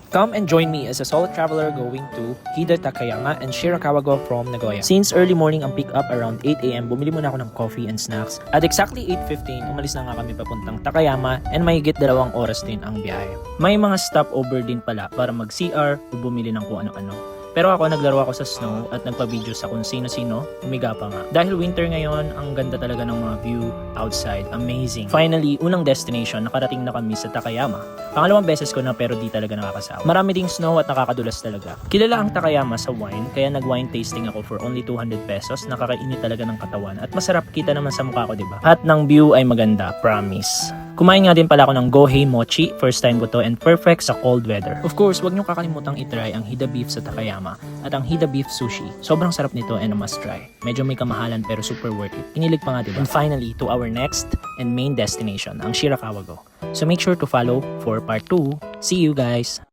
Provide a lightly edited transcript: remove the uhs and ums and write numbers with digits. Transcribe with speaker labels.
Speaker 1: Come and join me as a solo traveler going to Hida Takayama and Shirakawa from Nagoya. Since early morning ang pick up around 8 AM, bumili muna ako ng coffee and snacks. At exactly 8:15, umalis na nga kami papuntang Takayama and mahigit 2 oras din ang biyahe. May mga stopover din pala para mag-CR o bumili ng kung ano-ano. Pero ako, naglaro ako sa snow at nagpa-video sa kung sino-sino, umiga pa nga. Dahil winter ngayon, ang ganda talaga ng mga view outside. Amazing. Finally, unang destination, nakarating na kami sa Takayama. Pangalawang beses ko na pero di talaga nakakasawa. Marami ding snow at nakakadulas talaga. Kilala ang Takayama sa wine, kaya nag-wine tasting ako for only 200 pesos. Nakakainit talaga ng katawan at masarap, kita naman sa mukha ko, diba? At ng view ay maganda, promise. Kumain nga din pala ako ng Gohei Mochi, first time ko to and perfect sa cold weather. Of course, wag nyo kakalimutang itry ang Hida Beef sa Takayama at ang Hida Beef Sushi. Sobrang sarap nito and a must try. Medyo may kamahalan pero super worth it. Kinilig pa nga, diba? And finally, to our next and main destination, ang Shirakawa. So make sure to follow for part 2. See you guys!